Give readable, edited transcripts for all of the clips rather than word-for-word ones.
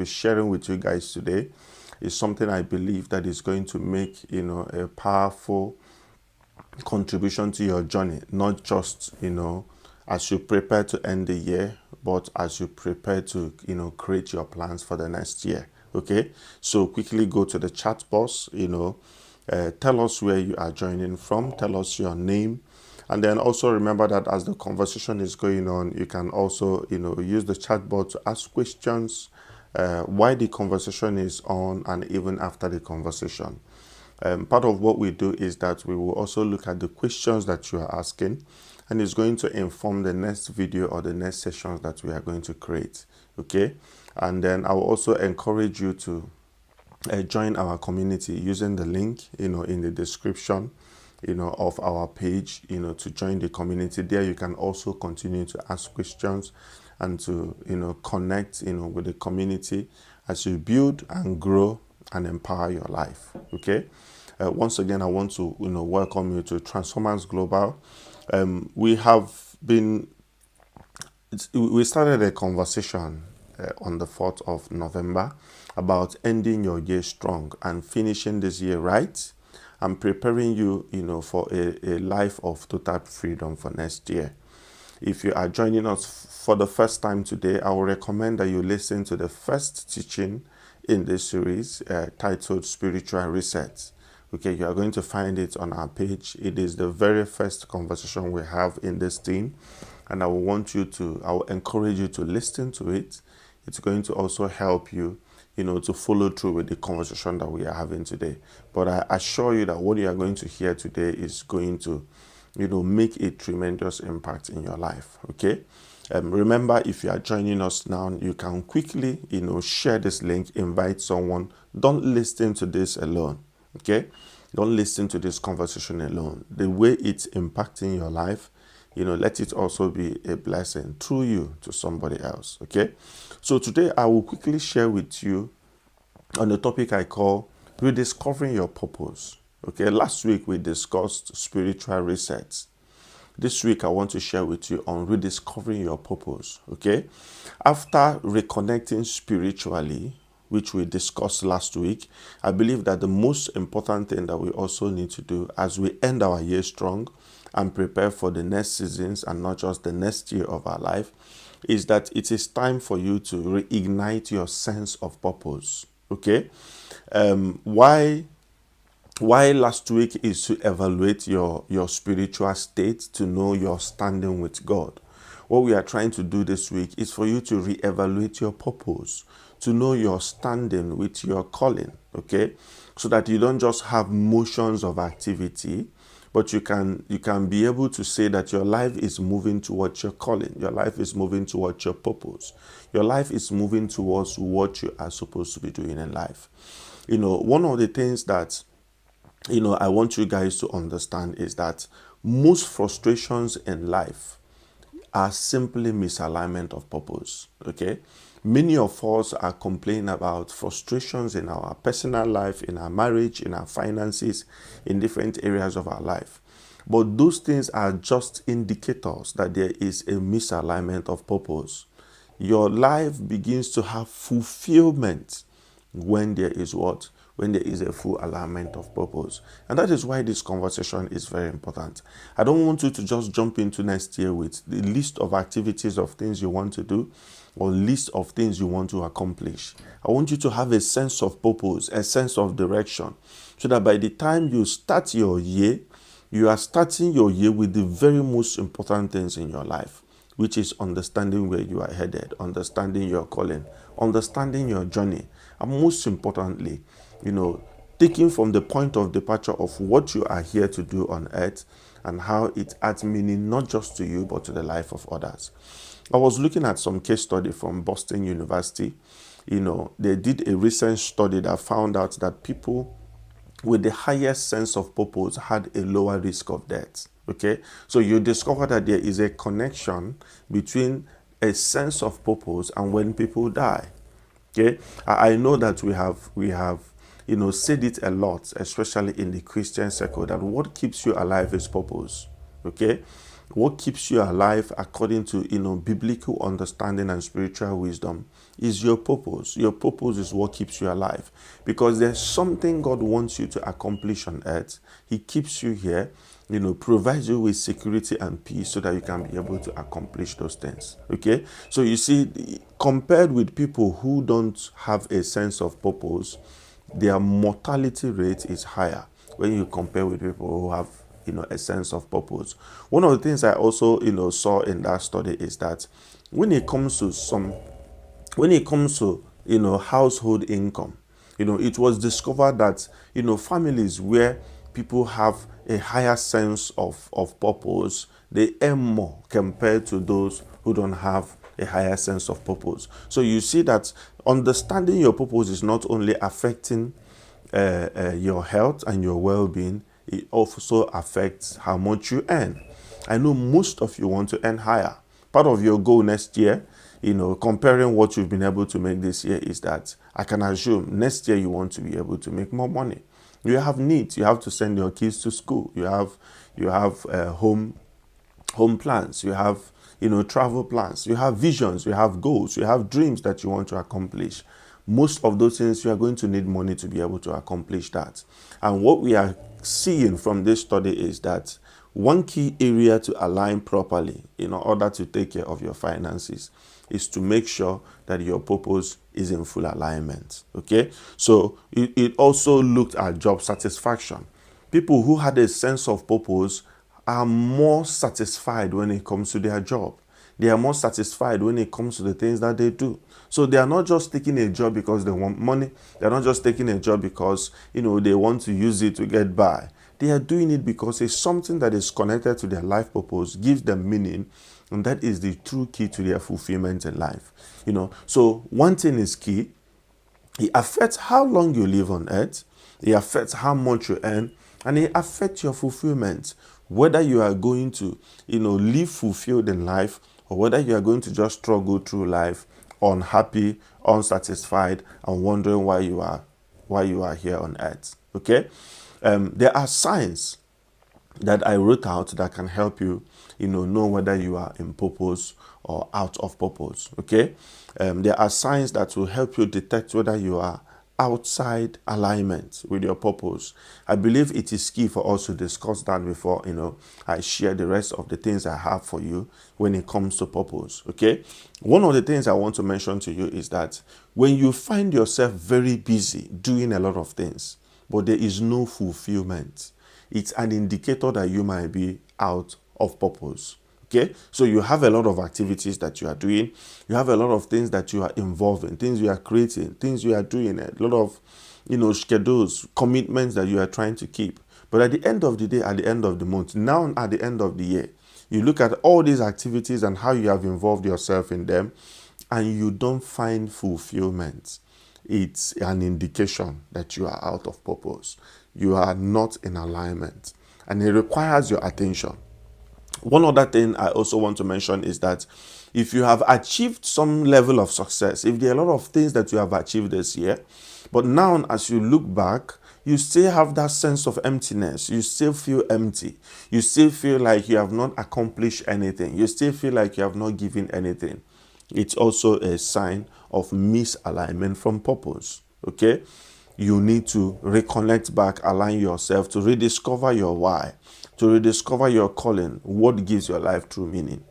be sharing with you guys today is something I believe that is going to make, a powerful contribution to your journey, not just, as you prepare to end the year, but as you prepare to, create your plans for the next year. Okay. So quickly go to the chat box, tell us where you are joining from, tell us your name. And then also remember that as the conversation is going on, you can also, use the chat box to ask questions while the conversation is on and even after the conversation. Part of what we do is that we will also look at the questions that you are asking, and it's going to inform the next video or the next sessions that we are going to create. Okay. And then I will also encourage you to join our community using the link, in the description, of our page, to join the community. There you can also continue to ask questions and to, connect, with the community as you build and grow and empower your life. Okay. Once again, I want to, welcome you to Transformers Global. We started a conversation on the 4th of November about ending your year strong and finishing this year right and preparing you, for a life of total freedom for next year. If you are joining us for the first time today, I will recommend that you listen to the first teaching in this series titled Spiritual Reset. Okay, you are going to find it on our page. It is the very first conversation we have in this team, and I will encourage you to listen to it. It's going to also help you, to follow through with the conversation that we are having today. But I assure you that what you are going to hear today is going to, make a tremendous impact in your life. Okay. Remember, if you are joining us now, you can quickly, share this link, invite someone. Don't listen to this alone. Okay. Don't listen to this conversation alone. The way it's impacting your life, let it also be a blessing through you to somebody else. Okay. So today I will quickly share with you on the topic I call rediscovering your purpose. Okay. Last week we discussed spiritual resets. This week I want to share with you on rediscovering your purpose. Okay. After reconnecting spiritually, which we discussed last week, I believe that the most important thing that we also need to do as we end our year strong and prepare for the next seasons and not just the next year of our life is that it is time for you to reignite your sense of purpose. Okay. Why last week is to evaluate your spiritual state, to know your standing with God. What we are trying to do this week is for you to reevaluate your purpose, to know your standing with your calling, okay? So that you don't just have motions of activity, but you can be able to say that your life is moving towards your calling. Your life is moving towards your purpose. Your life is moving towards what you are supposed to be doing in life. One of the things that, I want you guys to understand is that most frustrations in life are simply misalignment of purpose. Okay. Many of us are complaining about frustrations in our personal life, in our marriage, in our finances, in different areas of our life. But those things are just indicators that there is a misalignment of purpose. Your life begins to have fulfillment when there is what? When there is a full alignment of purpose. And that is why this conversation is very important. I don't want you to just jump into next year with the list of activities of things you want to do or list of things you want to accomplish. I want you to have a sense of purpose, a sense of direction, so that by the time you start your year, you are starting your year with the very most important things in your life, which is understanding where you are headed, understanding your calling, understanding your journey, and most importantly, taking from the point of departure of what you are here to do on earth and how it adds meaning not just to you but to the life of others. I was looking at some case study from Boston University. They did a recent study that found out that people with the highest sense of purpose had a lower risk of death. Okay, so you discover that there is a connection between a sense of purpose and when people die. Okay, I know that we have said it a lot, especially in the Christian circle, that what keeps you alive is purpose. Okay, what keeps you alive according to biblical understanding and spiritual wisdom is your purpose. Your purpose is what keeps you alive, because there's something God wants you to accomplish on earth. He keeps you here, provides you with security and peace so that you can be able to accomplish those things. Okay, so you see, compared with people who don't have a sense of purpose, their mortality rate is higher when you compare with people who have a sense of purpose. One of the things I also saw in that study is that when it comes to household income, it was discovered that families where people have a higher sense of purpose, they earn more compared to those who don't have a higher sense of purpose. So you see that understanding your purpose is not only affecting your health and your well-being, it also affects how much you earn. I know most of you want to earn higher. Part of your goal next year, comparing what you've been able to make this year, is that I can assume next year you want to be able to make more money. You have needs. You have to send your kids to school. You have home plans. You have travel plans. You have visions. You have goals. You have dreams that you want to accomplish. Most of those things, you are going to need money to be able to accomplish that. And what we are seeing from this study is that one key area to align properly in order to take care of your finances is to make sure that your purpose is in full alignment. Okay, so it also looked at job satisfaction. People who had a sense of purpose are more satisfied when it comes to their job. They are more satisfied when it comes to the things that they do. So they are not just taking a job because they want money. They are not just taking a job because they want to use it to get by. They are doing it because it's something that is connected to their life purpose, gives them meaning, and that is the true key to their fulfillment in life. So one thing is key. It affects how long you live on earth. It affects how much you earn, and it affects your fulfillment. Whether you are going to, live fulfilled in life, or whether you are going to just struggle through life unhappy, unsatisfied, and wondering why you are here on earth. Okay, there are signs that I wrote out that can help you, know whether you are in purpose or out of purpose. Okay, there are signs that will help you detect whether you are outside alignment with your purpose. I believe it is key for us to discuss that before I share the rest of the things I have for you when it comes to purpose. Okay, one of the things I want to mention to you is that when you find yourself very busy doing a lot of things, but there is no fulfillment, it's an indicator that you might be out of purpose. Okay, so you have a lot of activities that you are doing. You have a lot of things that you are involved in, things you are creating, things you are doing, a lot of, schedules, commitments that you are trying to keep. But at the end of the day, at the end of the month, now at the end of the year, you look at all these activities and how you have involved yourself in them, and you don't find fulfillment. It's an indication that you are out of purpose. You are not in alignment, and it requires your attention. One other thing I also want to mention is that if you have achieved some level of success, if there are a lot of things that you have achieved this year, but now as you look back, you still have that sense of emptiness. You still feel empty. You still feel like you have not accomplished anything. You still feel like you have not given anything. It's also a sign of misalignment from purpose. Okay? You need to reconnect back, align yourself, to rediscover your why, to rediscover your calling, what gives your life true meaning.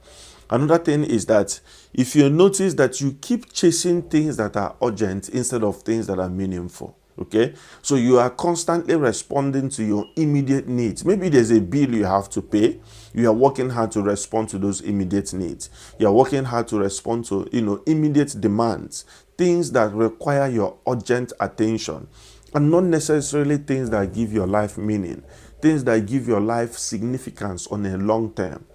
Another thing is that if you notice that you keep chasing things that are urgent instead of things that are meaningful, okay? So you are constantly responding to your immediate needs. Maybe there's a bill you have to pay. You are working hard to respond to those immediate needs. You are working hard to respond to, immediate demands, things that require your urgent attention, and not necessarily things that give your life meaning, things that give your life significance on a long term.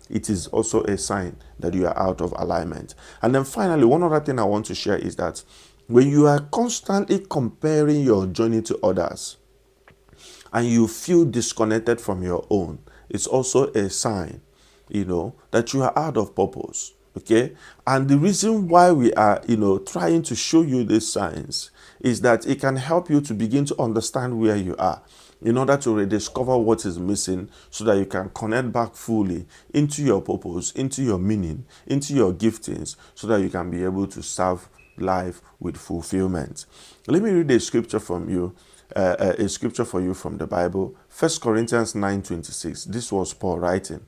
It is also a sign that you are out of alignment. And then finally, one other thing I want to share is that when you are constantly comparing your journey to others and you feel disconnected from your own, it's also a sign, that you are out of purpose. Okay, and the reason why we are, trying to show you these signs is that it can help you to begin to understand where you are in order to rediscover what is missing so that you can connect back fully into your purpose, into your meaning, into your giftings, so that you can be able to serve life with fulfillment. Let me read a scripture from you, a scripture for you from the Bible. 1 Corinthians 9:26. This was Paul writing.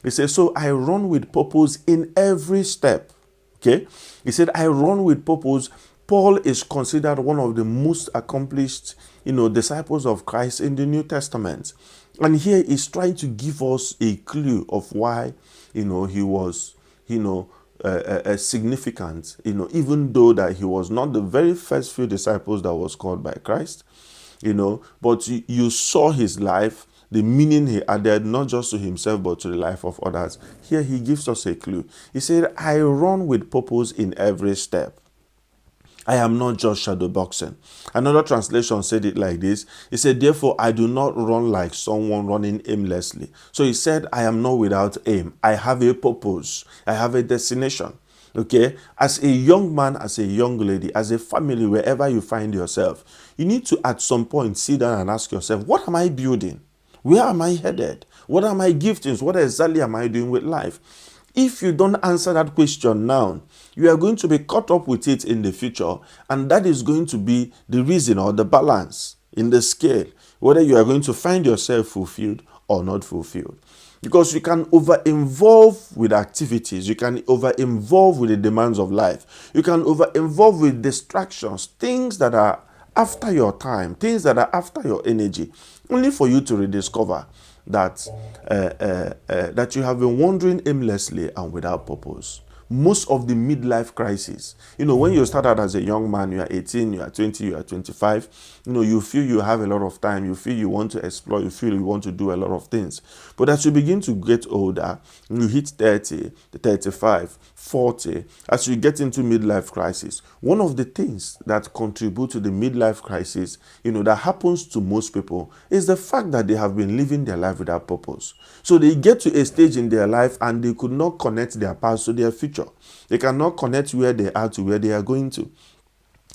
He says, so I run with purpose in every step. Okay. He said, I run with purpose. Paul is considered one of the most accomplished, disciples of Christ in the New Testament. And here he's trying to give us a clue of why, he was, significant, even though that he was not the very first few disciples that was called by Christ, but you saw his life, the meaning he added, not just to himself, but to the life of others. Here he gives us a clue. He said, I run with purpose in every step. I am not just shadow boxing. Another translation said it like this. He said, therefore, I do not run like someone running aimlessly. So he said, I am not without aim. I have a purpose. I have a destination. Okay? As a young man, as a young lady, as a family, wherever you find yourself, you need to at some point sit down and ask yourself, what am I building? Where am I headed? What are my giftings? What exactly am I doing with life? If you don't answer that question now, you are going to be caught up with it in the future, and that is going to be the reason or the balance in the scale, whether you are going to find yourself fulfilled or not fulfilled. Because you can over-involve with activities, you can over-involve with the demands of life, you can over-involve with distractions, things that are after your time, things that are after your energy, only for you to rediscover that that you have been wandering aimlessly and without purpose. Most of the midlife crisis, when you start out as a young man, you are 18, you are 20, you are 25, you feel you have a lot of time, you feel you want to explore, you feel you want to do a lot of things. But as you begin to get older, you hit 30, 35, 40, as you get into midlife crisis, one of the things that contribute to the midlife crisis, that happens to most people is the fact that they have been living their life without purpose. So they get to a stage in their life and they could not connect their past to their future. They cannot connect where they are to where they are going to.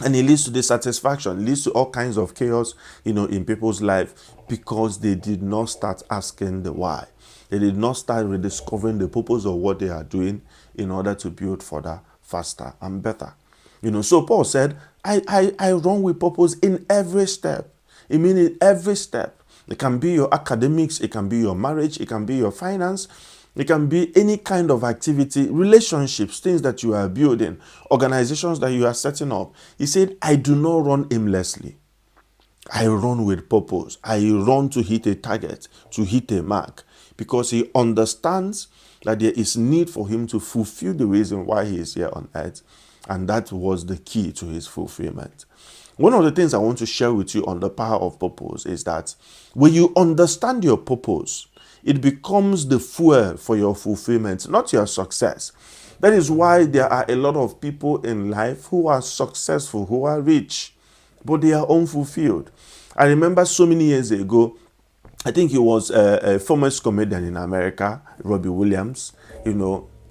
And it leads to dissatisfaction, it leads to all kinds of chaos, in people's life, because they did not start asking the why. They did not start rediscovering the purpose of what they are doing in order to build further, faster, and better. So Paul said, I run with purpose in every step. I mean, in every step. It can be your academics, it can be your marriage, it can be your finance, it can be any kind of activity, relationships, things that you are building, organizations that you are setting up. He said, I do not run aimlessly. I run with purpose. I run to hit a target, to hit a mark, because he understands that there is need for him to fulfill the reason why he is here on earth. And that was the key to his fulfillment. One of the things I want to share with you on the power of purpose is that when you understand your purpose, it becomes the fuel for your fulfillment, not your success. That is why there are a lot of people in life who are successful, who are rich, but they are unfulfilled. I remember so many years ago, I think he was a famous comedian in America, Robbie Williams,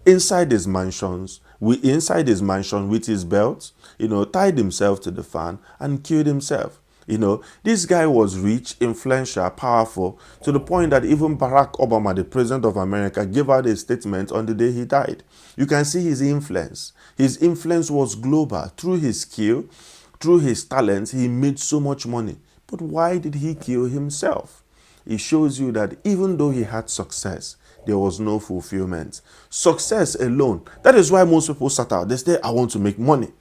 inside his mansion with his belt, tied himself to the fan and killed himself. This guy was rich, influential, powerful, to the point that even Barack Obama, the president of America, gave out a statement on the day he died. You can see his influence. His influence was global. Through his skill, through his talents, he made so much money. But why did he kill himself? It shows you that even though he had success, there was no fulfillment. Success alone. That is why most people start out. They say, I want to make money.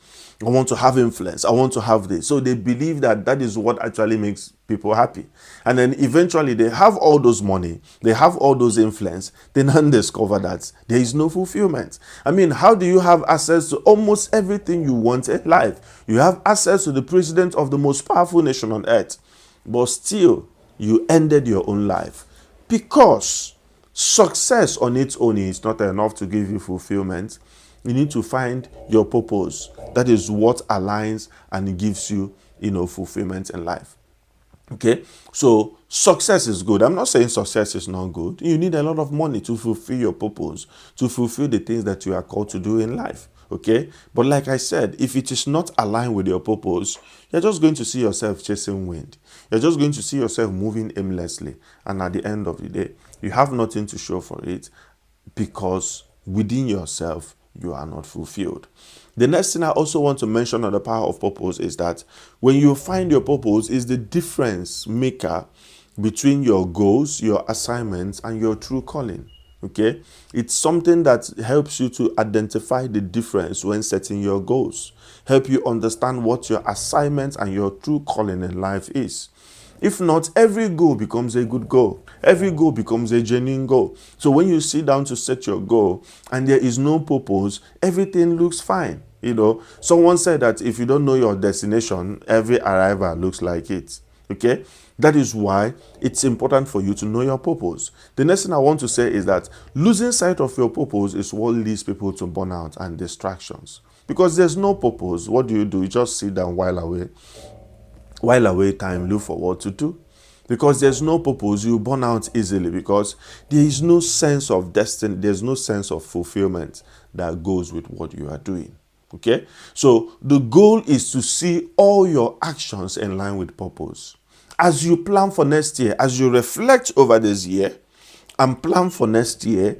I want to have influence. I want to have this. So they believe that that is what actually makes people happy. And then eventually they have all those money. They have all those influence. They then discover that there is no fulfillment. I mean, how do you have access to almost everything you want in life? You have access to the president of the most powerful nation on earth. But still, you ended your own life. Because success on its own is not enough to give you fulfillment. You need to find your purpose. That is what aligns and gives you, fulfillment in life. Okay, so success is good. I'm not saying success is not good. You need a lot of money to fulfill your purpose, to fulfill the things that you are called to do in life. Okay, but like I said, if it is not aligned with your purpose, you're just going to see yourself chasing wind. You're just going to see yourself moving aimlessly. And at the end of the day, you have nothing to show for it because within yourself, you are not fulfilled. The next thing I also want to mention on the power of purpose is that when you find your purpose is the difference maker between your goals, your assignments, and your true calling. Okay, it's something that helps you to identify the difference when setting your goals, help you understand what your assignment and your true calling in life is. If not, every goal becomes a good goal. Every goal becomes a genuine goal. So when you sit down to set your goal and there is no purpose, everything looks fine. You know, someone said that if you don't know your destination, every arrival looks like it. Okay? That is why it's important for you to know your purpose. The next thing I want to say is that losing sight of your purpose is what leads people to burnout and distractions. Because there's no purpose. What do? You just sit down while away time, look for what to do. Because there's no purpose, you burn out easily because there is no sense of destiny, there's no sense of fulfillment that goes with what you are doing. Okay? So the goal is to see all your actions in line with purpose. As you plan for next year, as you reflect over this year and plan for next year,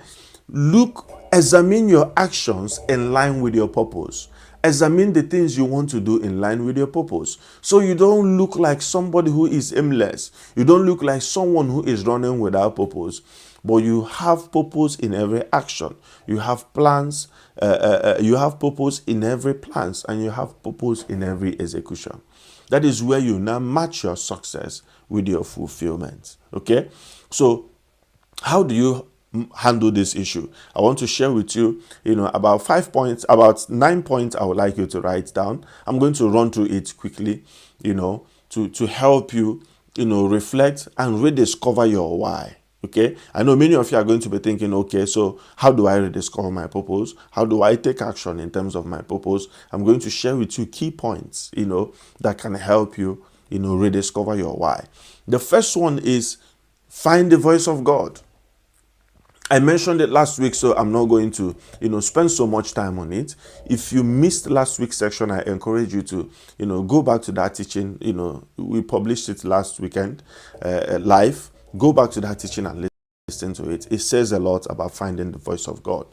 examine your actions in line with your purpose. Examine the things you want to do in line with your purpose. So you don't look like somebody who is aimless. You don't look like someone who is running without purpose. But you have purpose in every action. You have plans. You have purpose in every plans, and you have purpose in every execution. That is where you now match your success with your fulfillment. Okay? So how do you handle this issue? I want to share with you, about 5 points, about 9 points I would like you to write down. I'm going to run through it quickly, to help you, reflect and rediscover your why. Okay, I know many of you are going to be thinking, okay, so how do I rediscover my purpose? How do I take action in terms of my purpose? I'm going to share with you key points, that can help you, rediscover your why. The first one is find the voice of God. I mentioned it last week, so I'm not going to, spend so much time on it. If you missed last week's section, I encourage you to, go back to that teaching. We published it last weekend, live. Go back to that teaching and listen to it. It says a lot about finding the voice of God.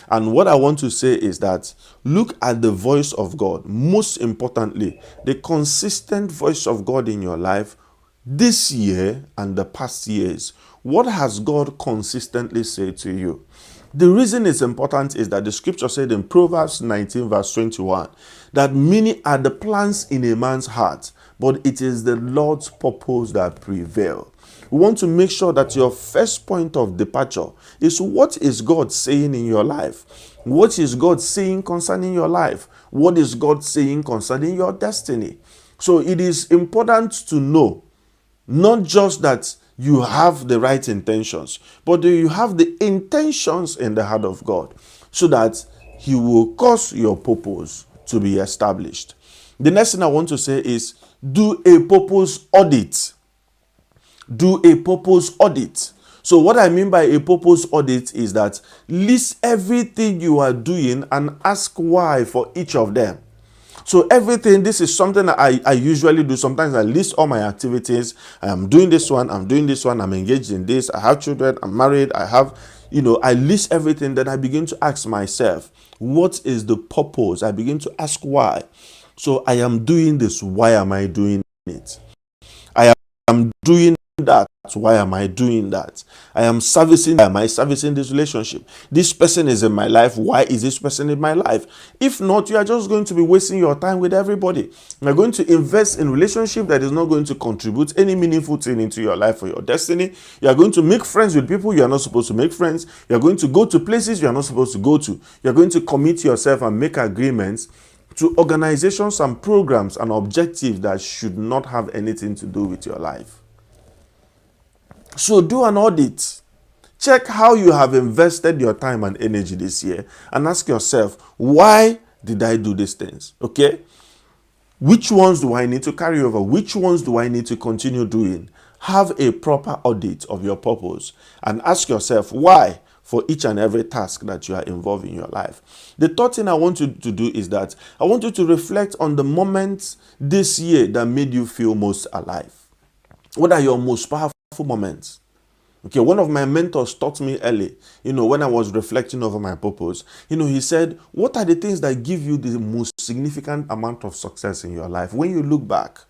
And what I want to say is that look at the voice of God. Most importantly, the consistent voice of God in your life this year and the past years. What has God consistently said to you? The reason it's important is that the scripture said in Proverbs 19 verse 21 that many are the plans in a man's heart, but it is the Lord's purpose that prevail. We want to make sure that your first point of departure is what is God saying in your life? What is God saying concerning your life? What is God saying concerning your destiny? So it is important to know not just that you have the right intentions, but you have the intentions in the heart of God so that He will cause your purpose to be established. The next thing I want to say is do a purpose audit. Do a purpose audit. So what I mean by a purpose audit is that list everything you are doing and ask why for each of them. So everything, this is something that I usually do. Sometimes I list all my activities. I'm doing this one, I'm engaged in this, I have children, I'm married, I list everything. Then I begin to ask myself, what is the purpose? I begin to ask why. So I am doing this, why am I doing it? I am doing that, why am I doing that? I am servicing, why am I servicing this relationship? This person is in my life, why is this person in my life? If not, you are just going to be wasting your time with everybody. You're going to invest in relationship that is not going to contribute any meaningful thing into your life or your destiny. You are going to make friends with people you are not supposed to make friends. You are going to go to places you are not supposed to go to. You are going to commit yourself and make agreements to organizations and programs and objectives that should not have anything to do with your life. So do an audit. Check how you have invested your time and energy this year and ask yourself, why did I do these things? Okay? Which ones do I need to carry over? Which ones do I need to continue doing? Have a proper audit of your purpose and ask yourself why for each and every task that you are involved in your life. The third thing I want you to do is that I want you to reflect on the moments this year that made you feel most alive. What are your most powerful moments? Okay, one of my mentors taught me early, when I was reflecting over my purpose, he said, what are the things that give you the most significant amount of success in your life when you look back?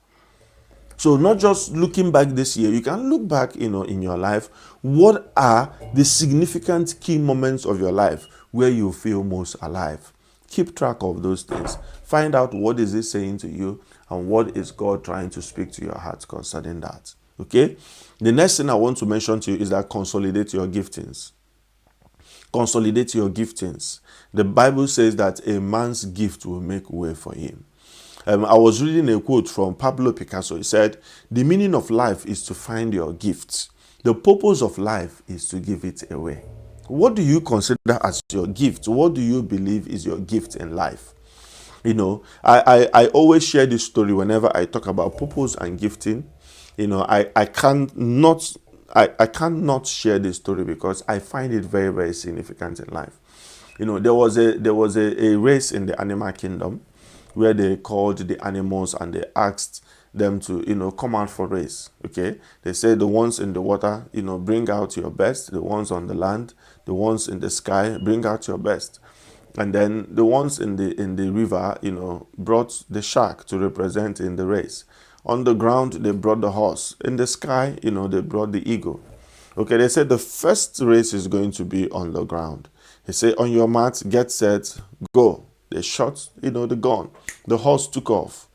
So not just looking back this year, you can look back, in your life. What are the significant key moments of your life where you feel most alive? Keep track of those things. Find out what is it saying to you and what is God trying to speak to your heart concerning that. Okay? The next thing I want to mention to you is that consolidate your giftings. Consolidate your giftings. The Bible says that a man's gift will make way for him. I was reading a quote from Pablo Picasso. He said, the meaning of life is to find your gifts. The purpose of life is to give it away. What do you consider as your gift? What do you believe is your gift in life? I always share this story whenever I talk about purpose and gifting. I cannot share this story because I find it very, very significant in life. There was a race in the animal kingdom where they called the animals and they asked them to, come out for race. Okay. They said the ones in the water, bring out your best. The ones on the land, the ones in the sky, bring out your best. And then the ones in the river, brought the shark to represent in the race. On the ground, they brought the horse. In the sky, they brought the eagle. Okay, they said the first race is going to be on the ground. They say, on your mat, get set, go. They shot, the gun. The horse took off.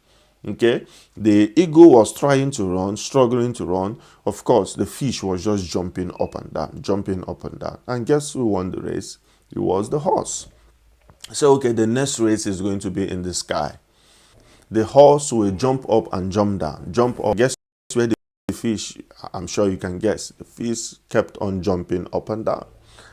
Okay, the eagle was trying to run, struggling to run. Of course, the fish was just jumping up and down, jumping up and down. And guess who won the race? It was the horse. So, okay, the next race is going to be in the sky. The horse will jump up and jump down, jump up. Guess where the fish, I'm sure you can guess, the fish kept on jumping up and down.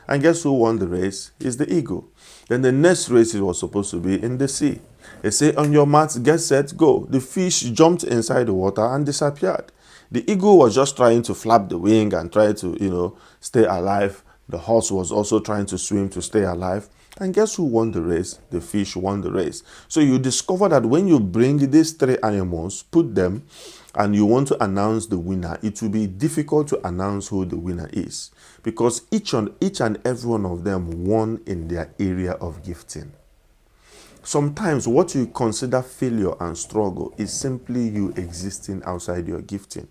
And guess who won the race? It's the eagle. Then the next race was supposed to be in the sea. They say, on your mat, get set, go. The fish jumped inside the water and disappeared. The eagle was just trying to flap the wing and try to, stay alive. The horse was also trying to swim to stay alive. And guess who won the race? The fish won the race. So you discover that when you bring these three animals, put them, and you want to announce the winner, it will be difficult to announce who the winner is. Because each and every one of them won in their area of gifting. Sometimes what you consider failure and struggle is simply you existing outside your gifting.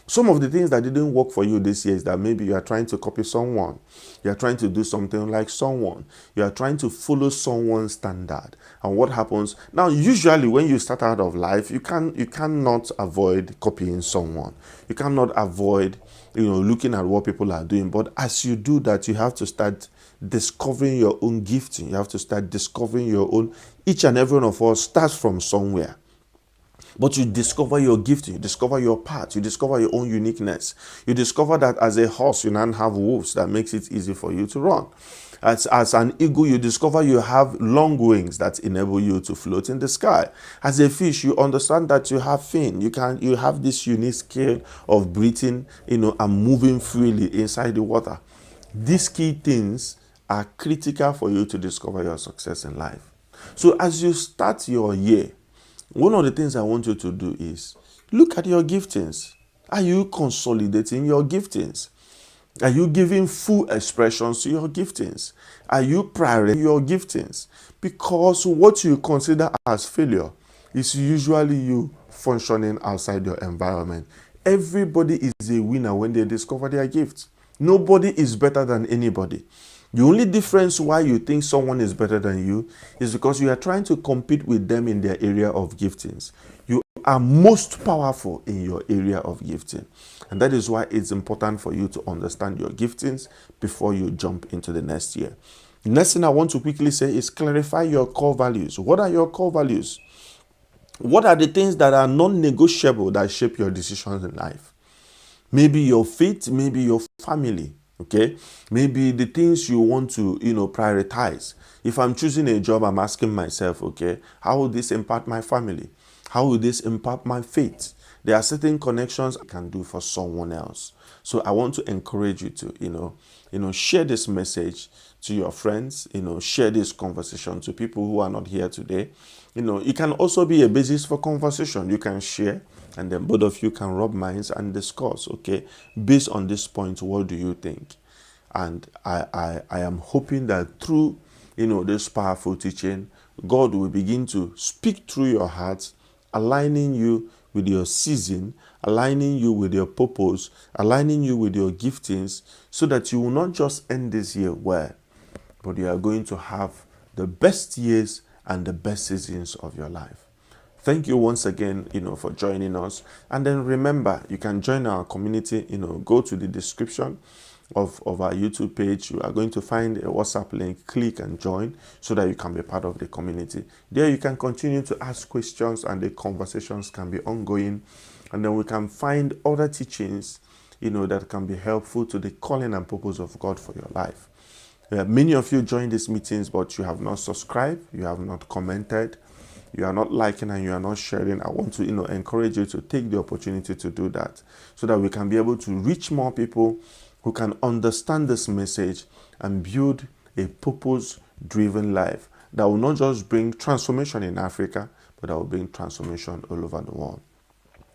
Some of the things that didn't work for you this year is that maybe you are trying to copy someone. You are trying to do something like someone. You are trying to follow someone's standard. And what happens? Now, usually when you start out of life, you cannot avoid copying someone. You cannot avoid, looking at what people are doing. But as you do that, you have to start discovering your own gifting. You have to start discovering your own. Each and every one of us starts from somewhere. But you discover your gifting, you discover your part, you discover your own uniqueness. You discover that as a horse, you now have hooves that makes it easy for you to run. As an eagle, you discover you have long wings that enable you to float in the sky. As a fish, you understand that you have fin. You have this unique skill of breathing, and moving freely inside the water. These key things are critical for you to discover your success in life. So as you start your year, one of the things I want you to do is look at your giftings. Are you consolidating your giftings? Are you giving full expressions to your giftings? Are you prioritizing your giftings? Because what you consider as failure is usually you functioning outside your environment. Everybody is a winner when they discover their gifts. Nobody is better than anybody. The only difference why you think someone is better than you is because you are trying to compete with them in their area of giftings. You are most powerful in your area of gifting. And that is why it's important for you to understand your giftings before you jump into the next year. The next thing I want to quickly say is clarify your core values. What are your core values? What are the things that are non-negotiable that shape your decisions in life? Maybe your faith, maybe your family. Okay, maybe the things you want to, prioritize. If I'm choosing a job, I'm asking myself, okay, how will this impact my family? How will this impact my faith? There are certain connections I can do for someone else. So I want to encourage you to, share this message to your friends, share this conversation to people who are not here today. It can also be a basis for conversation. You can share, and then both of you can rub minds and discuss, okay, based on this point, what do you think? And I am hoping that through, this powerful teaching, God will begin to speak through your heart, aligning you with your season, aligning you with your purpose, aligning you with your giftings, so that you will not just end this year well, but you are going to have the best years and the best seasons of your life. Thank you once again, for joining us. And then remember, you can join our community, go to the description of our YouTube page. You are going to find a WhatsApp link, click and join so that you can be part of the community. There you can continue to ask questions and the conversations can be ongoing. And then we can find other teachings, that can be helpful to the calling and purpose of God for your life. Many of you join these meetings, but you have not subscribed, you have not commented, you are not liking, and you are not sharing. I want to encourage you to take the opportunity to do that so that we can be able to reach more people who can understand this message and build a purpose-driven life that will not just bring transformation in Africa, but that will bring transformation all over the world.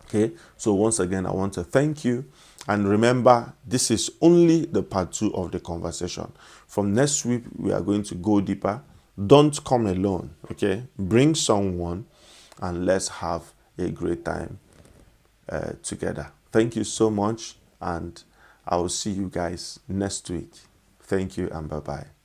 Okay, so once again, I want to thank you. And remember, this is only the part 2 of the conversation. From next week, we are going to go deeper. Don't come alone, okay? Bring someone and let's have a great time together. Thank you so much, and I will see you guys next week. Thank you and bye-bye.